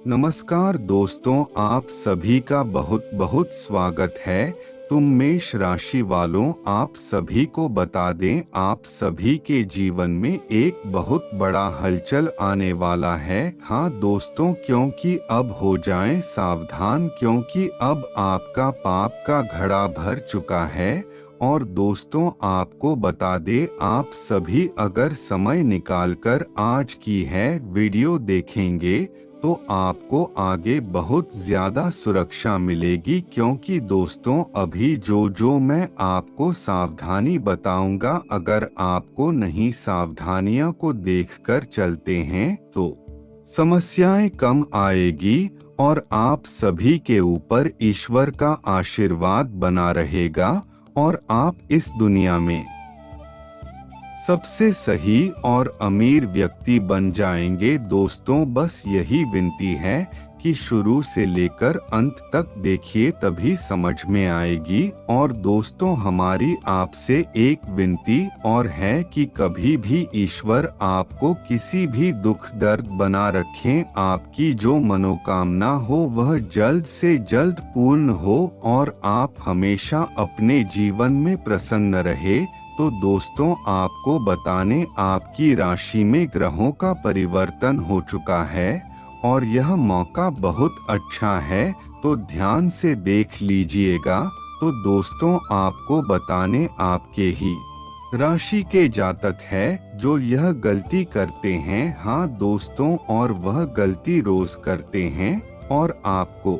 नमस्कार दोस्तों, आप सभी का बहुत बहुत स्वागत है। तुम मेष राशि वालों, आप सभी को बता दें, आप सभी के जीवन में एक बहुत बड़ा हलचल आने वाला है। हाँ दोस्तों, क्योंकि अब हो जाएं सावधान, क्योंकि अब आपका पाप का घड़ा भर चुका है। और दोस्तों, आपको बता दे, आप सभी अगर समय निकालकर आज की है वीडियो देखेंगे तो आपको आगे बहुत ज़्यादा सुरक्षा मिलेगी। क्योंकि दोस्तों, अभी जो मैं आपको सावधानी बताऊंगा, अगर आपको नहीं सावधानियों को देखकर चलते हैं तो समस्याएं कम आएगी और आप सभी के ऊपर ईश्वर का आशीर्वाद बना रहेगा और आप इस दुनिया में सबसे सही और अमीर व्यक्ति बन जाएंगे। दोस्तों, बस यही विनती है कि शुरू से लेकर अंत तक देखिए, तभी समझ में आएगी। और दोस्तों, हमारी आपसे एक विनती और है कि कभी भी ईश्वर आपको किसी भी दुख दर्द बना रखें, आपकी जो मनोकामना हो वह जल्द से जल्द पूर्ण हो और आप हमेशा अपने जीवन में प्रसन्न रहे। तो दोस्तों, आपको बताने, आपकी राशि में ग्रहों का परिवर्तन हो चुका है और यह मौका बहुत अच्छा है, तो ध्यान से देख लीजिएगा। तो दोस्तों, आपको बताने, आपके ही राशि के जातक है जो यह गलती करते हैं। हाँ दोस्तों, और वह गलती रोज करते हैं और आपको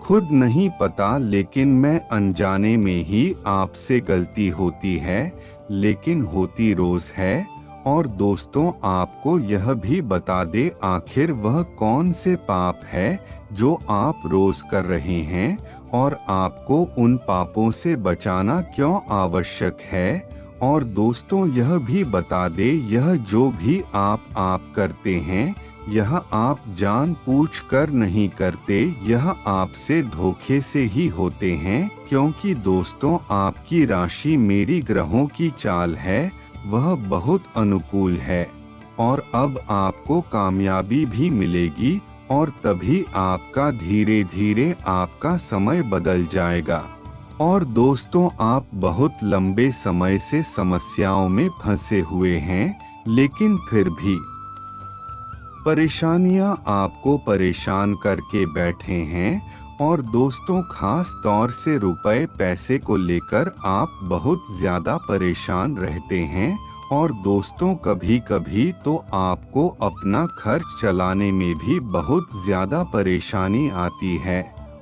खुद नहीं पता, लेकिन मैं अनजाने में ही आपसे गलती होती है, लेकिन होती रोज है। और दोस्तों, आपको यह भी बता दे, आखिर वह कौन से पाप है जो आप रोज कर रहे हैं और आपको उन पापों से बचाना क्यों आवश्यक है। और दोस्तों, यह भी बता दे, यह जो भी आप करते हैं, यह आप जानबूझ कर नहीं करते, यह आपसे धोखे से ही होते हैं। क्योंकि दोस्तों, आपकी राशि मेरी ग्रहों की चाल है, वह बहुत अनुकूल है और अब आपको कामयाबी भी मिलेगी और तभी आपका धीरे धीरे आपका समय बदल जाएगा। और दोस्तों, आप बहुत लंबे समय से समस्याओं में फंसे हुए हैं, लेकिन फिर भी परेशानियां आपको परेशान करके बैठे हैं। और दोस्तों, खास तौर से रुपए पैसे को लेकर आप बहुत ज्यादा परेशान रहते हैं। और दोस्तों, कभी कभी तो आपको अपना खर्च चलाने में भी बहुत ज्यादा परेशानी आती है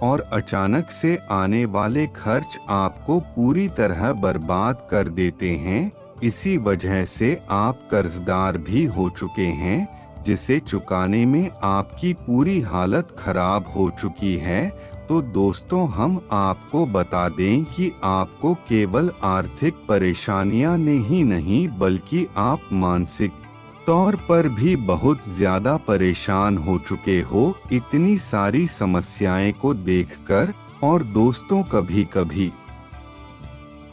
और अचानक से आने वाले खर्च आपको पूरी तरह बर्बाद कर देते हैं। इसी वजह से आप कर्जदार भी हो चुके हैं, जिसे चुकाने में आपकी पूरी हालत खराब हो चुकी है। तो दोस्तों, हम आपको बता दें कि आपको केवल आर्थिक परेशानियां नहीं बल्कि आप मानसिक तौर पर भी बहुत ज्यादा परेशान हो चुके हो, इतनी सारी समस्याएं को देखकर। और दोस्तों, कभी कभी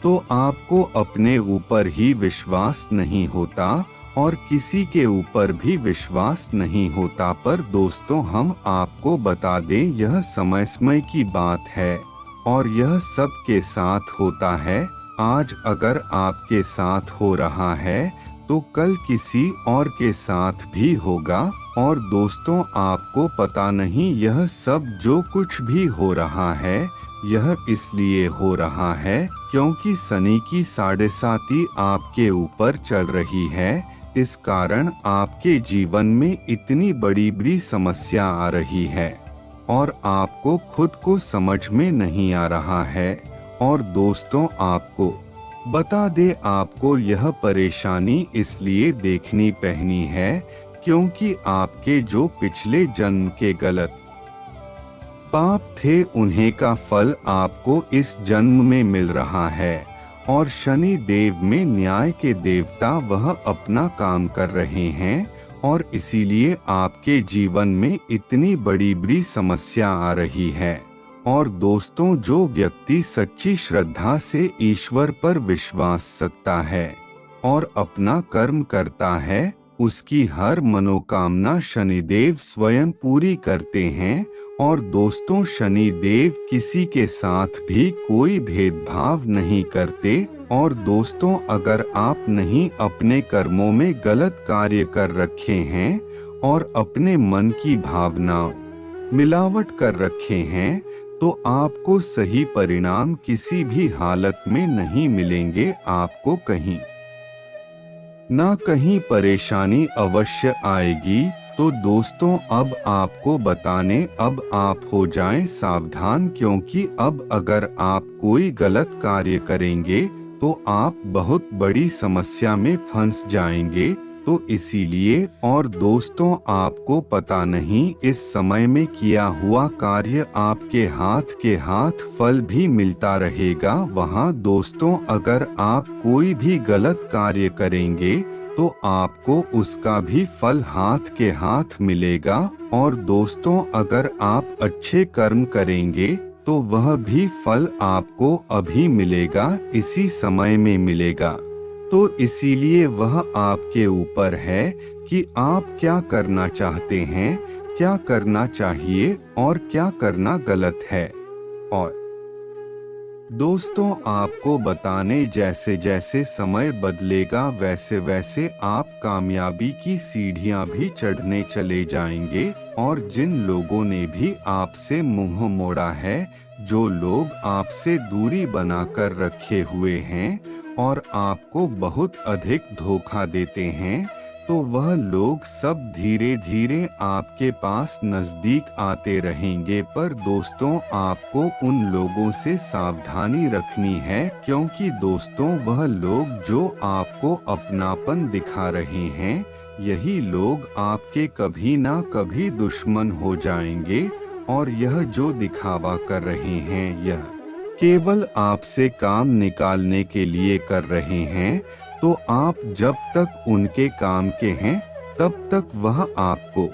तो आपको अपने ऊपर ही विश्वास नहीं होता और किसी के ऊपर भी विश्वास नहीं होता। पर दोस्तों, हम आपको बता दें, यह समय की बात है और यह सबके साथ होता है। आज अगर आपके साथ हो रहा है तो कल किसी और के साथ भी होगा। और दोस्तों, आपको पता नहीं, यह सब जो कुछ भी हो रहा है, यह इसलिए हो रहा है क्योंकि शनि की 7.5 आपके ऊपर चल रही है। इस कारण आपके जीवन में इतनी बड़ी बड़ी समस्या आ रही है और आपको खुद को समझ में नहीं आ रहा है। और दोस्तों, आपको बता दे, आपको यह परेशानी इसलिए देखनी पहनी है क्योंकि आपके जो पिछले जन्म के गलत पाप थे, उन्हें का फल आपको इस जन्म में मिल रहा है। और शनि देव में न्याय के देवता, वह अपना काम कर रहे हैं और इसीलिए आपके जीवन में इतनी बड़ी बड़ी समस्या आ रही है। और दोस्तों, जो व्यक्ति सच्ची श्रद्धा से ईश्वर पर विश्वास रखता है और अपना कर्म करता है, उसकी हर मनोकामना शनिदेव स्वयं पूरी करते हैं। और दोस्तों, शनिदेव किसी के साथ भी कोई भेदभाव नहीं करते। और दोस्तों, अगर आप नहीं अपने कर्मों में गलत कार्य कर रखे हैं और अपने मन की भावना मिलावट कर रखे हैं, तो आपको सही परिणाम किसी भी हालत में नहीं मिलेंगे। आपको कहीं ना कहीं परेशानी अवश्य आएगी। तो दोस्तों, अब आपको बताने अब आप हो जाएं सावधान, क्योंकि अब अगर आप कोई गलत कार्य करेंगे तो आप बहुत बड़ी समस्या में फंस जाएंगे। तो इसीलिए, और दोस्तों, आपको पता नहीं इस समय में किया हुआ कार्य आपके हाथ फल भी मिलता रहेगा वहाँ। दोस्तों, अगर आप कोई भी गलत कार्य करेंगे तो आपको उसका भी फल हाथ के हाथ मिलेगा। और दोस्तों, अगर आप अच्छे कर्म करेंगे तो वह भी फल आपको अभी मिलेगा, इसी समय में मिलेगा। तो इसीलिए वह आपके ऊपर है कि आप क्या करना चाहते हैं, क्या करना चाहिए और क्या करना गलत है। और दोस्तों, आपको बताने, जैसे जैसे समय बदलेगा वैसे वैसे आप कामयाबी की सीढ़ियां भी चढ़ने चले जाएंगे। और जिन लोगों ने भी आपसे मुंह मोड़ा है, जो लोग आपसे दूरी बनाकर रखे हुए हैं और आपको बहुत अधिक धोखा देते हैं, तो वह लोग सब धीरे धीरे आपके पास नजदीक आते रहेंगे। पर दोस्तों, आपको उन लोगों से सावधानी रखनी है, क्योंकि दोस्तों, वह लोग जो आपको अपनापन दिखा रहे हैं, यही लोग आपके कभी ना कभी दुश्मन हो जाएंगे। और यह जो दिखावा कर रहे हैं, यह केवल आपसे काम निकालने के लिए कर रहे हैं। तो आप जब तक उनके काम के हैं, तब तक वह आपको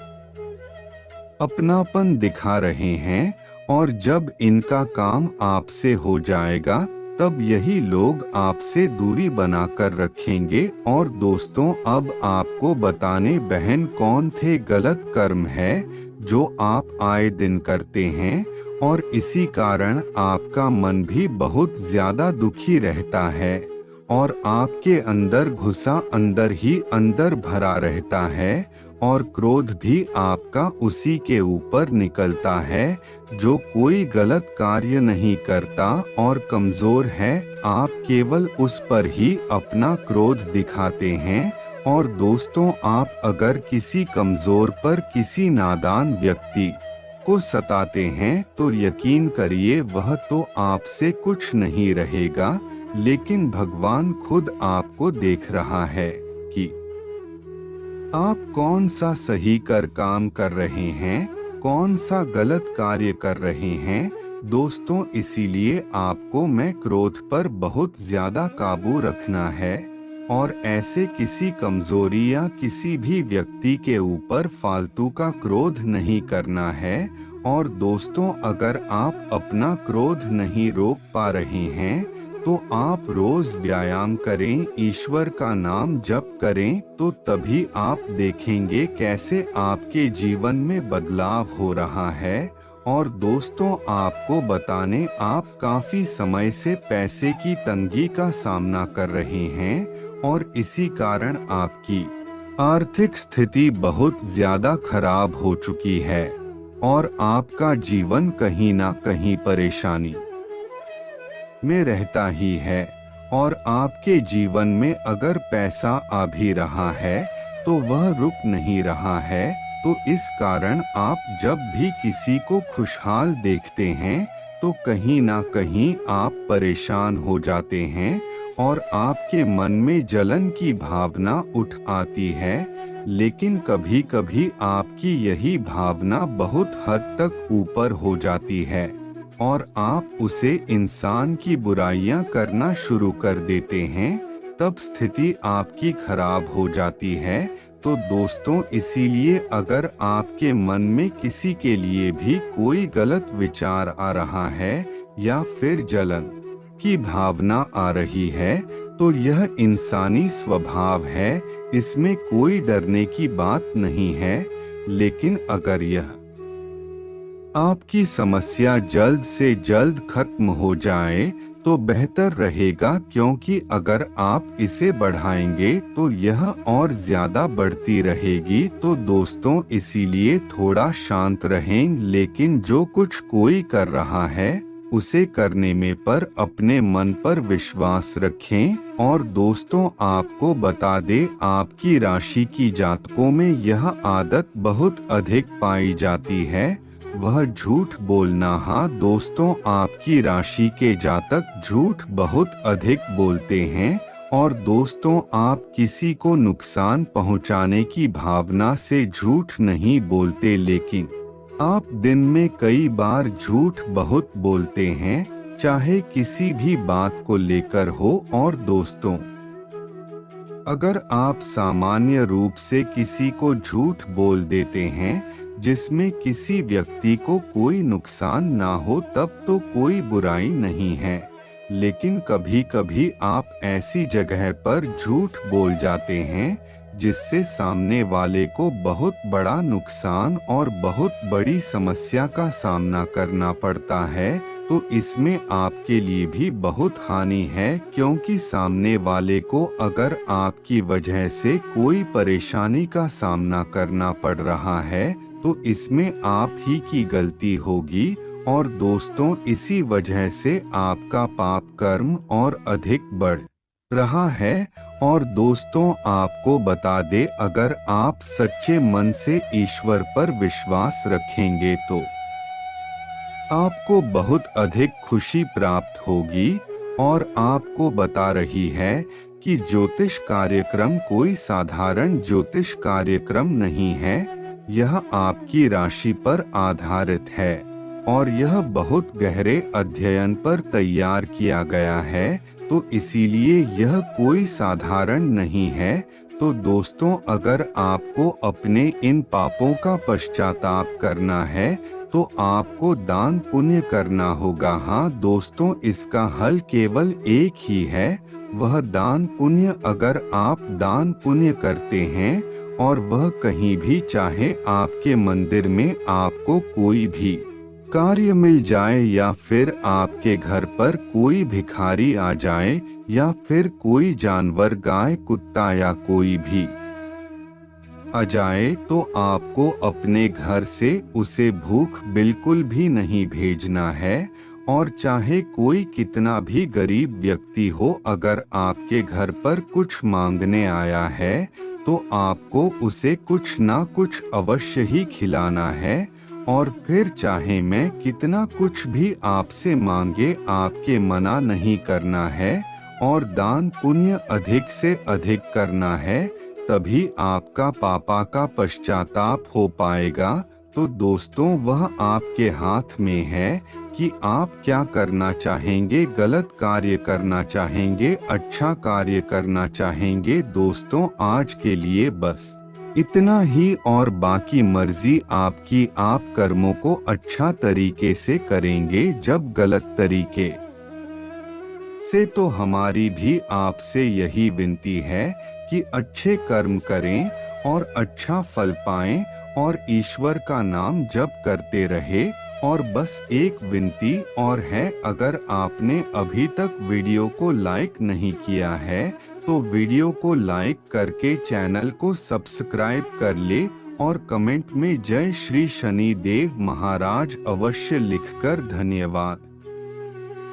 अपनापन दिखा रहे हैं। और जब इनका काम आपसे हो जाएगा, तब यही लोग आपसे दूरी बनाकर रखेंगे। और दोस्तों, अब आपको बताने बहन कौन थे गलत कर्म है जो आप आए दिन करते हैं, और इसी कारण आपका मन भी बहुत ज्यादा दुखी रहता है और आपके अंदर घुसा अंदर ही अंदर भरा रहता है। और क्रोध भी आपका उसी के ऊपर निकलता है जो कोई गलत कार्य नहीं करता और कमजोर है। आप केवल उस पर ही अपना क्रोध दिखाते हैं। और दोस्तों, आप अगर किसी कमजोर पर, किसी नादान व्यक्ति को सताते हैं, तो यकीन करिए वह तो आपसे कुछ नहीं रहेगा, लेकिन भगवान खुद आपको देख रहा है कि आप कौन सा सही काम कर रहे हैं, कौन सा गलत कार्य कर रहे हैं। दोस्तों, इसीलिए आपको मैं क्रोध पर बहुत ज्यादा काबू रखना है और ऐसे किसी कमजोरी या किसी भी व्यक्ति के ऊपर फालतू का क्रोध नहीं करना है। और दोस्तों, अगर आप अपना क्रोध नहीं रोक पा रहे हैं, तो आप रोज व्यायाम करें, ईश्वर का नाम जप करें, तो तभी आप देखेंगे कैसे आपके जीवन में बदलाव हो रहा है। और दोस्तों, आपको बताने, आप काफी समय से पैसे की तंगी का सामना कर रहे हैं और इसी कारण आपकी आर्थिक स्थिति बहुत ज्यादा खराब हो चुकी है और आपका जीवन कहीं ना कहीं परेशानी में रहता ही है। और आपके जीवन में अगर पैसा आ भी रहा है तो वह रुक नहीं रहा है। तो इस कारण आप जब भी किसी को खुशहाल देखते हैं, तो कहीं ना कहीं आप परेशान हो जाते हैं और आपके मन में जलन की भावना उठ आती है। लेकिन कभी कभी आपकी यही भावना बहुत हद तक ऊपर हो जाती है और आप उसे इंसान की बुराइयां करना शुरू कर देते हैं, तब स्थिति आपकी खराब हो जाती है। तो दोस्तों, इसीलिए अगर आपके मन में किसी के लिए भी कोई गलत विचार आ रहा है या फिर जलन की भावना आ रही है, तो यह इंसानी स्वभाव है, इसमें कोई डरने की बात नहीं है। लेकिन अगर यह आपकी समस्या जल्द से जल्द खत्म हो जाए तो बेहतर रहेगा, क्योंकि अगर आप इसे बढ़ाएंगे तो यह और ज्यादा बढ़ती रहेगी। तो दोस्तों, इसीलिए थोड़ा शांत रहें, लेकिन जो कुछ कोई कर रहा है उसे करने में पर अपने मन पर विश्वास रखें। और दोस्तों, आपको बता दे, आपकी राशि की जातकों में यह आदत बहुत अधिक पाई जाती है, वह झूठ बोलना। हाँ दोस्तों, आपकी राशि के जातक झूठ बहुत अधिक बोलते हैं। और दोस्तों, आप किसी को नुकसान पहुंचाने की भावना से झूठ नहीं बोलते, लेकिन आप दिन में कई बार झूठ बहुत बोलते हैं, चाहे किसी भी बात को लेकर हो। और दोस्तों, अगर आप सामान्य रूप से किसी को झूठ बोल देते हैं जिसमें किसी व्यक्ति को कोई नुकसान ना हो, तब तो कोई बुराई नहीं है। लेकिन कभी कभी आप ऐसी जगह पर झूठ बोल जाते हैं जिससे सामने वाले को बहुत बड़ा नुकसान और बहुत बड़ी समस्या का सामना करना पड़ता है। तो इसमें आपके लिए भी बहुत हानि है, क्योंकि सामने वाले को अगर आपकी वजह से कोई परेशानी का सामना करना पड़ रहा है तो इसमें आप ही की गलती होगी। और दोस्तों, इसी वजह से आपका पाप कर्म और अधिक बढ़ रहा है। और दोस्तों, आपको बता दे, अगर आप सच्चे मन से ईश्वर पर विश्वास रखेंगे तो आपको बहुत अधिक खुशी प्राप्त होगी। और आपको बता रही है कि ज्योतिष कार्यक्रम कोई साधारण ज्योतिष कार्यक्रम नहीं है, यह आपकी राशि पर आधारित है और यह बहुत गहरे अध्ययन पर तैयार किया गया है। तो इसीलिए यह कोई साधारण नहीं है। तो दोस्तों, अगर आपको अपने इन पापों का पश्चाताप करना है तो आपको दान पुण्य करना होगा। हाँ दोस्तों, इसका हल केवल एक ही है, वह दान पुण्य। अगर आप दान पुण्य करते हैं और वह कहीं भी, चाहे आपके मंदिर में आपको कोई भी कार्य मिल जाए, या फिर आपके घर पर कोई भिखारी आ जाए, या फिर कोई जानवर, गाय, कुत्ता या कोई भी आ जाए, तो आपको अपने घर से उसे भूख बिल्कुल भी नहीं भेजना है। और चाहे कोई कितना भी गरीब व्यक्ति हो, अगर आपके घर पर कुछ मांगने आया है तो आपको उसे कुछ ना कुछ अवश्य ही खिलाना है। और फिर चाहे मैं कितना कुछ भी आपसे मांगे, आपके मना नहीं करना है और दान पुण्य अधिक से अधिक करना है, तभी आपका पापा का पश्चाताप हो पाएगा। तो दोस्तों, वह आपके हाथ में है कि आप क्या करना चाहेंगे, गलत कार्य करना चाहेंगे, अच्छा कार्य करना चाहेंगे। दोस्तों, आज के लिए बस इतना ही, और बाकी मर्जी आपकी। आप कर्मों को अच्छा तरीके से करेंगे, जब गलत तरीके से, तो हमारी भी आपसे यही विनती है कि अच्छे कर्म करें और अच्छा फल पाएं और ईश्वर का नाम जप करते रहे। और बस एक विनती और है, अगर आपने अभी तक वीडियो को लाइक नहीं किया है तो वीडियो को लाइक करके चैनल को सब्सक्राइब कर ले और कमेंट में जय श्री शनि देव महाराज अवश्य लिखकर धन्यवाद।